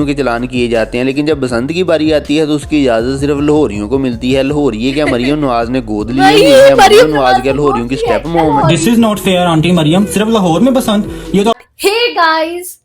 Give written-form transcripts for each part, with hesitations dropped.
के चलान किए जाते हैं, लेकिन जब बसंत की बारी आती है तो उसकी इजाजत सिर्फ लाहौरियों को मिलती है। लाहौरी क्या मरियम नवाज ने गोद ली है? मरियम नवाज क्या लाहौरियों की स्टेप मॉम है? This is not fair aunty Maryam, सिर्फ लाहौर में बसंत ये तो। Hey guys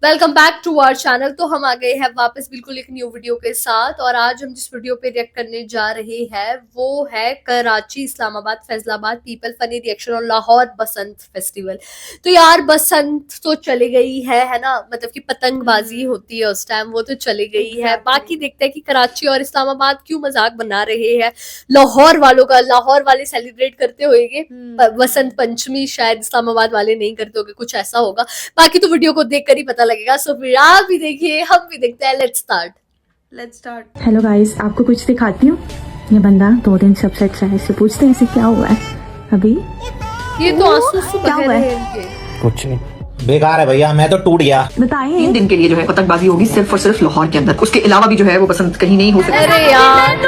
welcome back to our channel. तो हम आ गए हैं वापस बिल्कुल एक न्यू वीडियो के साथ, और आज हम जिस वीडियो पे रिएक्ट करने जा रहे हैं वो है Karachi, Islamabad, Faisalabad people funny reaction और लाहौर बसंत फेस्टिवल। तो यार बसंत तो चली गई है ना, मतलब कि पतंगबाजी होती है उस टाइम, वो तो चली गई है। बाकी देखते हैं कि कराची और इस्लामाबाद क्यों मजाक बना रहे हैं लाहौर वालों का। लाहौर वाले सेलिब्रेट करते होंगे बसंत पंचमी, शायद इस्लामाबाद वाले नहीं करते होंगे, कुछ ऐसा होगा। बाकी तो वीडियो को देखकर ही पता लगेगा। सो फिर आप भी देखिए, हम भी देखते हैं। Let's start. हेलो गाइस, आपको कुछ दिखाती हूँ। ये बंदा 2 दिन से अपसेट है, इससे पूछते हैं इसे क्या हुआ है। अभी ये तो आंसू क्या हुआ है? कुछ नहीं, बेकार है भैया, मैं तो टूट गया। बताइए। 3 दिन के लिए जो है पतंगबाजी होगी सिर्फ और सिर्फ लाहौर के अंदर, उसके अलावा भी जो है वो बसंत कहीं नहीं हो सकती। अरे यार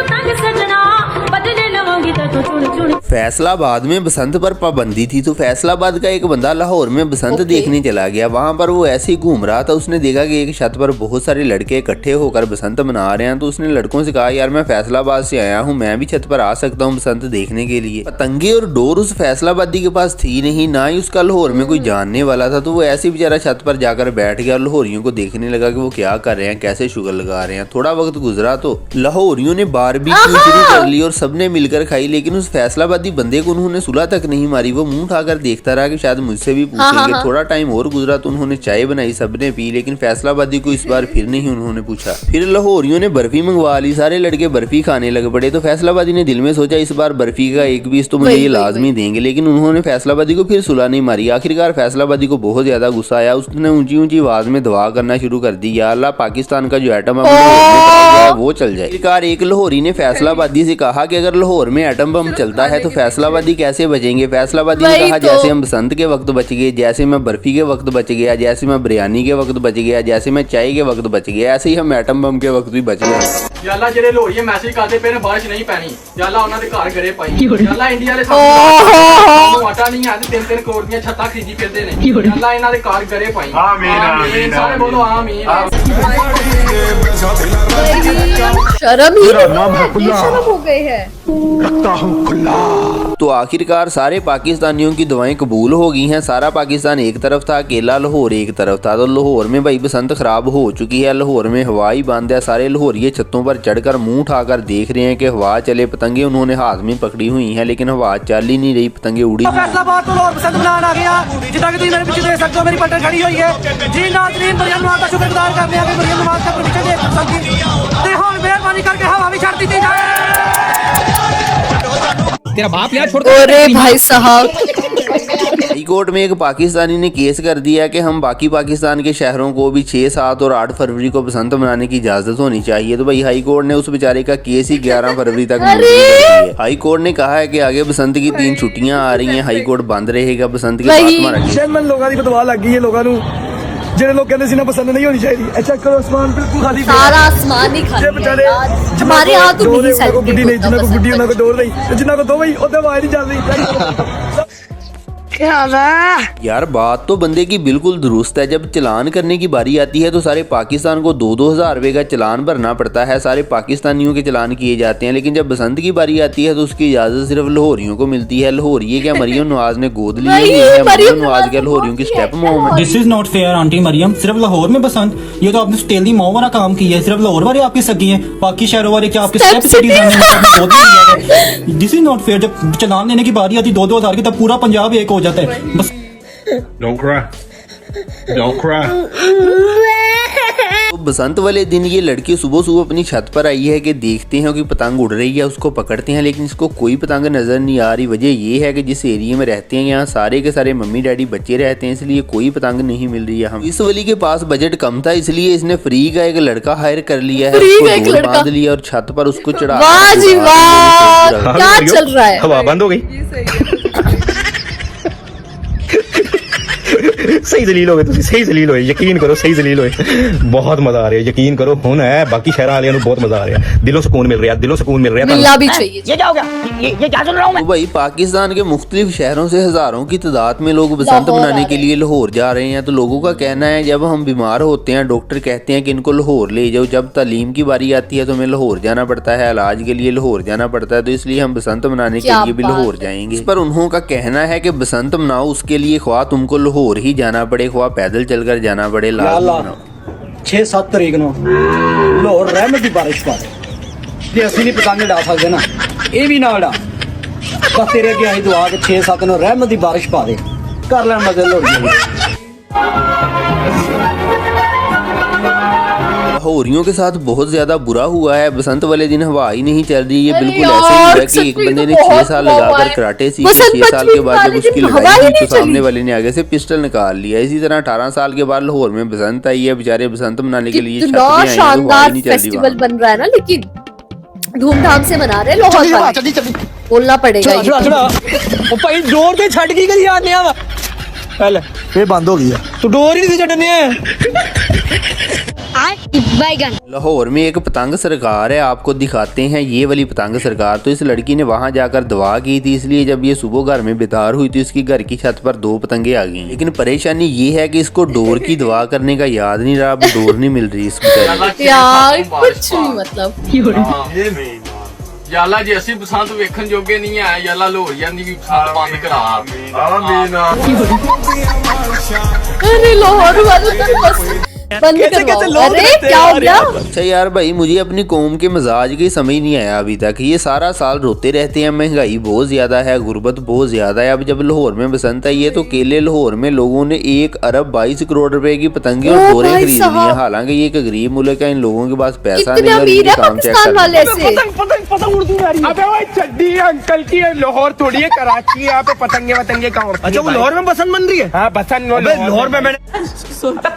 फैसलाबाद में बसंत पर पाबंदी थी, तो फैसलाबाद का एक बंदा लाहौर में बसंत देखने चला गया। वहां पर वो ऐसे ही घूम रहा था, उसने देखा कि एक छत पर बहुत सारे लड़के इकट्ठे होकर बसंत मना रहे हैं। तो उसने लड़कों से कहा, यार मैं फैसलाबाद से आया हूँ, मैं भी छत पर आ सकता हूँ बसंत देखने के लिए। पतंगे और डोर उस फैसलाबादी के पास थी नहीं, ना ही उसका लाहौर में कोई जानने वाला था। तो वो ऐसे बेचारा छत पर जाकर बैठ गया और लाहौरियों को देखने लगा कि वो क्या कर रहे हैं, कैसे शुगर लगा रहे हैं। थोड़ा वक्त गुजरा तो लाहौरियों ने बारबेक्यू शुरू कर ली और सबने मिलकर खाई, लेकिन उस फैसलाबादी बंदे को उन्होंने सुलह तक नहीं मारी। वो मुंह उठाकर देखता रहा कि शायद मुझसे भी पूछेंगे। थोड़ा टाइम और गुजरा तो उन्होंने चाय बनाई, सबने पी, लेकिन फैसलाबादी को इस बार फिर नहीं उन्होंने पूछा। फिर लाहौरियों ने बर्फी मंगवा ली, सारे लड़के बर्फी खाने लग पड़े। तो फैसलाबादी ने दिल में सोचा इस बार बर्फी का एक पीस तो मुझे ये लाजमी देंगे, लेकिन उन्होंने फैसलाबादी को फिर सुलह नहीं मारी। आखिरकार फैसलाबादी को बहुत ज्यादा गुस्सा आया, उसने ऊंची ऊंची आवाज में दुआ करना शुरू कर दी, या अल्लाह पाकिस्तान का जो एटम बम वो चल जाए। आखिरकार एक लाहौरी ने फैसलाबादी से कहा कि अगर लाहौर में एटम बम चलता है तो फैसलाबादी कैसे बचेंगे। फैसलाबादी ने कहा, जैसे हम बसंत के वक्त बच गए, जैसे मैं बर्फी के वक्त बच गया, जैसे मैं बिरयानी के वक्त बच गया, जैसे मैं चाय के वक्त बच गया, ऐसे ही हम एटम बम के वक्त भी बच गए। याला ਜਿਹੜੇ ਲੋਰੀਏ ਮੈਸੇਜ ਕਰਦੇ ਪਏ ਨੇ ਬਾਰਿਸ਼ ਨਹੀਂ ਪੈਣੀ, ਯਾਲਾ ਉਹਨਾਂ ਦੇ ਘਰ ਗੜੇ ਪਾਈ। ਯਾਲਾ ਇੰਡੀਆ ਦੇ ਸਾਨੂੰ ਆਟਾ ਨਹੀਂ ਹੈ ਤੇ 3-3 ਕਰੋੜ ਦੀਆਂ ਛੱਤਾਂ ਖਰੀਦੀ ਫਿਰਦੇ ਨੇ। ਯਾਲਾ ਇਹਨਾਂ ਦੇ ਘਰ ਗੜੇ ਪਾਈ। ਆਮੀਨ ਸਾਰੇ ਬੋਲੋ ਆਮੀਨ। शर्म हो गए हैं। तो आखिरकार सारे पाकिस्तानियों की दुआएं कबूल हो गई हैं। सारा पाकिस्तान एक तरफ था, अकेला लाहौर एक तरफ था। तो लाहौर में भाई बसंत खराब हो चुकी है, लाहौर में हवा ही बंद है। सारे लाहौरिये छतों पर चढ़कर मुंह उठाकर देख रहे हैं कि हवा चले। पतंगे उन्होंने हाथ में पकड़ी हुई हैं, लेकिन हवा चल ही नहीं रही, पतंगे उड़ी। फैसलाबाद तो लाहौर बसंत मनान आ गया, जितना कि तुम मेरे पीछे देख सकते हो मेरी पलटन खड़ी हुई है। जी नाज़रीन, मरियम नवाज का शुक्रगुजार करते हैं कि मरियम नवाज का परमिशन दे सकती ते हुण मेहरबानी करके हवा भी छड़ दी जाए। तेरा बाप यार छोड़। अरे भाई साहब, हाई कोर्ट में एक पाकिस्तानी ने केस कर दिया कि हम बाकी पाकिस्तान के शहरों को भी 6, 7 और 8 फरवरी को बसंत मनाने की इजाजत होनी चाहिए। तो भाई हाई कोर्ट ने उस बेचारे का केस ही 11 फरवरी तक मुलतवी कर दिया है। हाई कोर्ट ने कहा है कि आगे बसंत की 3 छुट्टियां आ रही हैं, हाई कोर्ट बंद रहेगा बसंत के बाद। हमारा चेयरमैन लोगों की बदवा लग गई है, लोगों को ਜਿਹੜੇ ਲੋਕ ਕਹਿੰਦੇ ਸੀ ਨਾ ਪਸੰਦ ਨਹੀਂ ਹੋਣੀ ਚਾਹੀਦੀ। ਅੱਛਾ ਕਰੋ ਆਸਮਾਨ ਬਿਲਕੁਲ ਖਾਲੀ ਪਿਆ, सारा आसमान ही खाली है यार। हमारे यहाँ तो नहीं गुड्डी नहीं, जिन्ना को गुड्डी ਉਹਨਾਂ को डोर नहीं, जिन्ना को दो भाई ਉਹਦੇ ਆਵਾਜ਼ नहीं ਚੱਲ रही। यार बात तो बंदे की बिल्कुल दुरुस्त है। जब चलान करने की बारी आती है तो सारे पाकिस्तान को 2-2 हज़ार रुपए का चलान भरना पड़ता है, सारे पाकिस्तानियों के चलान किए जाते हैं। लेकिन जब बसंत की बारी आती है तो उसकी इजाजत सिर्फ लाहौरियों को मिलती है। लाहौरी क्या मरियम नवाज ने गोद ली है? मरियम नवाज क्या लाहौरियों की स्टेप मॉम है? This is not fair aunty Maryam, सिर्फ लाहौर में बसंत ये तो आपने स्टेली मॉम वाला काम किया है। सिर्फ लाहौर वाले आपकी सगी हैं, बाकी शहरों वाले क्या आपके स्टेप सिटीजन हैं? This is not fair. जब चलान लेने की बारी आती 2-2 हज़ार की, तब पूरा पंजाब एक हो जाता है। बस Don't cry. Don't cry. तो बसंत वाले दिन ये लड़की सुबह सुबह अपनी छत पर आई है कि देखते हैं कि पतंग उड़ रही है, उसको पकड़ते हैं, लेकिन इसको कोई पतंग नजर नहीं आ रही। वजह ये है कि जिस एरिया में रहते हैं यहाँ सारे के सारे मम्मी डैडी बच्चे रहते हैं, इसलिए कोई पतंग नहीं मिल रही है। हम इस वाली के पास बजट कम था, इसलिए इसने फ्री का एक लड़का हायर कर लिया है, उसको डोर बांध लिया और छत पर उसको चढ़ा। क्या चल रहा है? हवा बंद हो गई। सही जलील हो गए, सही जलील होए, यकीन करो सही जलील होए। बहुत मजा आ रहा है, यकीन करो हुन है बाकी शहर वाले बहुत मजा आ रहा है, दिलों सुकून मिल रहा है, दिलों सुकून मिल रहा है। मिलना भी चाहिए। ये क्या हो गया? ये क्या सुन रहा हूँ मैं? तो भाई पाकिस्तान के मुख्तलिफ शहरों से हजारों की तादाद में लोग बसंत लाहौर मनाने आ के लिए लाहौर जा रहे हैं। तो लोगों का कहना है जब हम बीमार होते हैं डॉक्टर कहते हैं कि इनको लाहौर ले जाओ, जब तालीम की बारी आती है तो हमें लाहौर जाना पड़ता है, इलाज के लिए लाहौर जाना पड़ता है, तो इसलिए हम बसंत मनाने के क्या लिए भी बात लाहौर जाएंगे। इस पर उन्हों का कहना है कि बसंत मनाओ उसके लिए ख्वाह तुमको लाहौर ही जाना पड़े, ख्वाह पैदल चलकर जाना पड़े, लाजमी मनाओ। 6-7 तरीक ਨੂੰ ਲਾਹੌਰ ਰਹਿਮਤ ਦੀ ਬਾਰਿਸ਼ ਪਾ ਦੇ ਜੇ ਅਸੀਂ ਨਹੀਂ ਪਤੰਗ ਉਡਾ ਸਕਦੇ ਨਾ ਇਹ ਵੀ ਨਾ ਉਡਾ ਬਸ ਤੇਰੇ ਅੱਗੇ ਆਈ ਦੁਆ ਕਿ 6-7 ਨੂੰ ਰਹਿਮਤ ਦੀ ਬਾਰਿਸ਼ ਪਾ ਦੇ ਕਰ ਲੈਣ ਮਜ਼ੇ ਲੋੜ लाहौरियों के साथ बहुत ज्यादा बुरा हुआ है, बसंत वाले दिन हवा ही नहीं चल रही है। अरे बिल्कुल ऐसे ही यार, हुआ कि एक बंदे ने 6 साल लगाकर कराटे सीखे, बसंत 6 साल के बाद जब पंचमी उसकी वाले दिन लड़ाई हवा ही हुई तो नहीं चली। सामने वाले ने आगे से पिस्टल निकाल लिया। इसी तरह 18 साल के बाद लाहौर में बसंत आई है, बेचारे बसंत मनाने के लिए छत कितना पे आए हैं, तो हवा ही शानदार नहीं चल रही फेस्टिवल वहाँ। बन रहा है ना, लेकिन धूमधाम से मना रहे हैं लाहौर वाले। बोलना पड़ेगा ये। ਉਹ ਭਾਈ ਡੋਰ ਤੇ ਛੱਡ ਕੇ ਕਦੀ ਆਨੇ ਆ ਪਹਿਲੇ ਇਹ ਬੰਦ ਹੋ ਗਈ ਆ ਤੂੰ ਡੋਰ ਹੀ ਨਹੀਂ ਛੱਡਣੀ ਹੈ लाहौर में एक पतंग सरकार है, आपको दिखाते हैं ये वाली पतंग सरकार। तो इस लड़की ने वहां जाकर दवा की थी, इसलिए जब ये सुबह घर में बेदार हुई तो इसकी घर की छत पर 2 पतंगे आ गई। लेकिन परेशानी ये है कि इसको डोर की दवा करने का याद नहीं रहा, अब डोर नहीं मिल रही इसको। यार कुछ नहीं मतलब। ਯਾਲਾ ਜੇ ਅਸੀਂ ਬਸੰਤ ਵੇਖਣ ਜੋਗੇ ਨਹੀਂ ਆਏ, ਯਾਲਾ ਲੋਹਰੀਆਂ ਦੀ ਵੀ ਬਸੰਤ ਬੰਦ ਕਰਾ। ਆਮੀਨ। अरे लाहौर वाले तो बस बंद करवाओ। अरे क्या हो गया? अच्छा यार भाई, मुझे अपनी कौम के मिजाज की समझ नहीं आया अभी तक। ये सारा साल रोते रहते हैं महंगाई बहुत ज्यादा है, गुर्बत बहुत ज्यादा है। अब जब लाहौर में बसंत आई है तो केले लाहौर में लोगों ने 1 अरब 22 करोड़ रुपए की पतंगे और डोरे भाई खरीद ली साहब। हैं। हालांकि ये एक गरीब मुल्क है, इन लोगों के पास पैसा कितने नहीं है, अमीर है काम चेक पाकिस्तान वाले कर। से। अबे वो चड्डी अंकल की है, लाहौर थोड़ी है, कराची है, यहाँ पे पतंगे वतंगे कहाँ उड़ती अच्छा वो लाहौर में बसंत बन रही है हाँ बसंत लाहौर में मैंने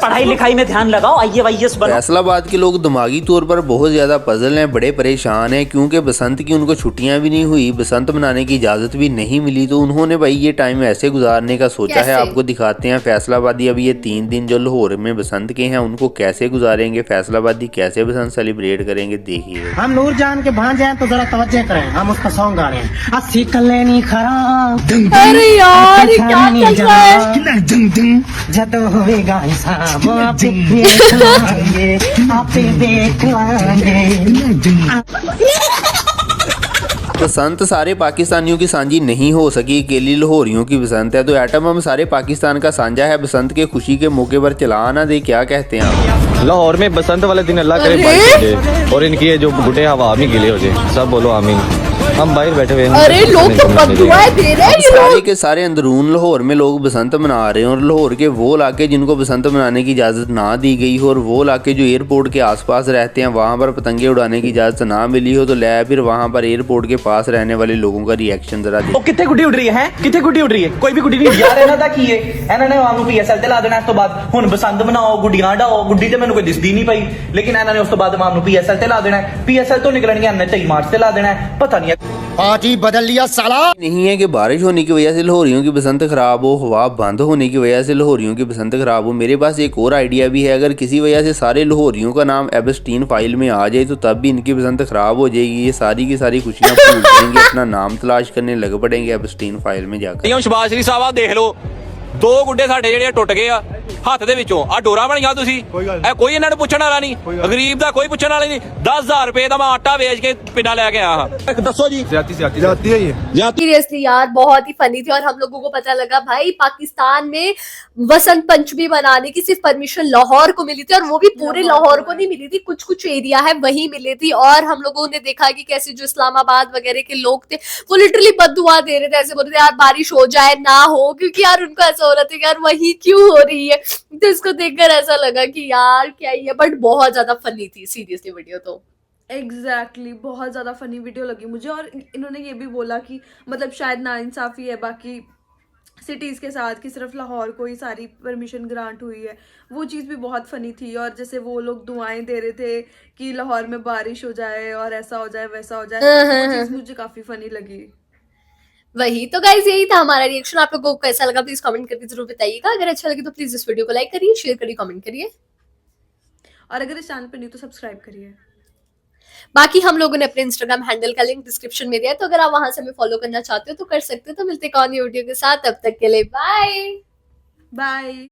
पढ़ाई लिखाई में ध्यान लगाओ IAS बनो। फैसलाबाद के लोग दिमागी तौर पर बहुत ज्यादा पजल हैं, बड़े परेशान हैं, क्योंकि बसंत की उनको छुट्टियां भी नहीं हुई, बसंत मनाने की इजाजत भी नहीं मिली। तो उन्होंने भाई ये टाइम ऐसे गुजारने का सोचा है। आपको दिखाते हैं फैसलाबादी अब ये 3 दिन जो लाहौर में बसंत के हैं उनको कैसे गुजारेंगे, फैसलाबादी कैसे बसंत सेलिब्रेट करेंगे, देखिए। हम नूरजान के भांजे हैं तो जरा तवज्जो करें, हम उसका सॉन्ग गा रहे हैं। अस्सी कल्ले नी खराब अरे यार ये क्या चल रहा है? जद होएगा हिसाब आपे देख लाएंगे, आपे देख लाएंगे। बसंत सारे पाकिस्तानियों की सांझी नहीं हो सकी, अकेली लाहौरियों की बसंत है। तो एटम बम सारे पाकिस्तान का साझा है, बसंत के खुशी के मौके पर चला ना दे। क्या कहते हैं आप? लाहौर में बसंत वाले दिन अल्लाह करे अरे! बारिश हो जाए और इनकी ये जो गुटे हवा में गिले हो जाए, सब बोलो आमीन। हम बाहर बैठे हुए हैं, अरे लोग तो बददुआएं दे रहे हैं ये सारे लोग। के सारे अंदरून लाहौर में लोग बसंत मना रहे हैं। और लाहौर के वो इलाके जिनको बसंत मनाने की इजाज़त ना दी गई हो और वो इलाके जो एयरपोर्ट के आसपास रहते हैं वहाँ पर पतंगे उड़ाने की इजाज़त ना मिली हो, तो ले फिर वहाँ पर एयरपोर्ट के पास रहने वाले लोगों का रिएक्शन जरा ਉਹ ਕਿੱਥੇ ਗੁੱਡੀ ਉੱਡ ਰਹੀ ਹੈ ਕਿੱਥੇ ਗੁੱਡੀ ਉੱਡ ਰਹੀ ਹੈ ਕੋਈ ਵੀ ਗੁੱਡੀ ਨਹੀਂ ਯਾਰ ਇਹਨਾਂ ਦਾ ਕੀ ਹੈ ਇਹਨਾਂ ਨੇ ਆਵਾਮ ਨੂੰ PSL ਤੇ ਲਾ ਦੇਣਾ ਇਸ ਤੋਂ ਬਾਅਦ ਹੁਣ ਬਸੰਤ ਮਨਾਓ ਗੁੱਡੀਆਂ ਢਾਓ ਗੁੱਡੀ ਤੇ ਮੈਨੂੰ ਕੋਈ ਦਿਸਦੀ ਨਹੀਂ ਪਈ ਲੇਕਿਨ ਇਹਨਾਂ ਨੇ ਉਸ ਤੋਂ ਬਾਅਦ ਆਵਾਮ ਨੂੰ PSL ਤੇ ਲਾ ਦੇਣਾ PSL ਤੋਂ ਨਿਕਲਣਗੇ ਇਹਨੇ 23 ਮਾਰਚ ਤੇ ਲਾ ਦੇਣਾ ਪਤਾ नहीं पार्टी बदल लिया साला। नहीं है कि बारिश होने की वजह से लाहौरियों की बसंत खराब हो, हवा बंद होने की वजह से लाहौरियों की बसंत खराब हो। मेरे पास एक और आइडिया भी है, अगर किसी वजह से सारे लाहौरियों का नाम एबस्टीन फाइल में आ जाए तो तब भी इनकी बसंत खराब हो जाएगी। ये सारी की सारी खुशियां भूल जाएंगे, अपना नाम तलाश करने लग पड़ेंगे एबस्टीन फाइल में जाकर। ਸ਼ਬਾਸ਼ ਸ਼ਰੀਫ ਸਾਹਿਬ ਦੇਖ ਲਓ 2 ਗੁੱਡੇ ਸਾਡੇ ਜਿਹੜੇ ਟੁੱਟ ਗਏ ਆ ਹੱਥ ਦੇ ਵਿੱਚੋਂ ਆ ਡੋਰਾ ਬਣੀਆਂ ਤੁਸੀਂ ਇਹ ਕੋਈ ਇਹਨਾਂ ਨੂੰ ਪੁੱਛਣ ਵਾਲਾ ਨਹੀਂ ਗਰੀਬ ਦਾ ਕੋਈ ਪੁੱਛਣ ਵਾਲਾ ਨਹੀਂ 10000 ਰੁਪਏ ਦਾ ਮੈਂ ਆਟਾ ਵੇਚ ਕੇ ਪਿੰਡਾਂ ਲੈ ਕੇ ਆਇਆ ਹਾਂ ਦੱਸੋ ਜੀ जाती है ये सीरियसली यार बहुत ही फनी थी। और हम लोगों को पता लगा भाई पाकिस्तान में वसंत पंचमी मनाने की सिर्फ परमिशन लाहौर को मिली थी और वो भी पूरे लाहौर को नहीं मिली थी, कुछ कुछ एरिया है वही मिली थी। और हम लोगों ने देखा कि कैसे जो इस्लामाबाद वगैरह के लोग थे वो लिटरली बद्दुआ दे रहे थे, ऐसे बोल रहे थे यार बारिश हो जाए ना हो, क्योंकि यार उनको ऐसा हो रहा था कि यार वही क्यों हो रही है। तो इसको देखकर ऐसा लगा कि यार क्या ही है, बट बहुत ज्यादा फनी थी सीरियसली वीडियो तो। एग्जैक्टली बहुत ज़्यादा फ़नी वीडियो लगी मुझे। और इन्होंने ये भी बोला कि मतलब शायद नाइंसाफ़ी है बाकी सिटीज़ के साथ कि सिर्फ लाहौर को ही सारी परमिशन ग्रांट हुई है, वो चीज़ भी बहुत फ़नी थी। और जैसे वो लोग दुआएं दे रहे थे कि लाहौर में बारिश हो जाए और ऐसा हो जाए वैसा हो जाए, वो चीज़ मुझे काफ़ी फ़नी लगी। वही तो गाइज, यही था हमारा रिएक्शन। आप लोगों को कैसा लगा प्लीज कमेंट करके जरूर बताइएगा। अगर अच्छा लगे तो प्लीज इस वीडियो को लाइक करिए, शेयर करिए, कमेंट करिए, और अगर इस चैनल पे नहीं तो सब्सक्राइब करिए। बाकी हम लोगों ने अपने इंस्टाग्राम हैंडल का लिंक डिस्क्रिप्शन में दिया है, तो अगर आप वहां से हमें फॉलो करना चाहते हो तो कर सकते हो। तो मिलते हैं एक और न्यू वीडियो के साथ, तब तक के लिए बाय बाय।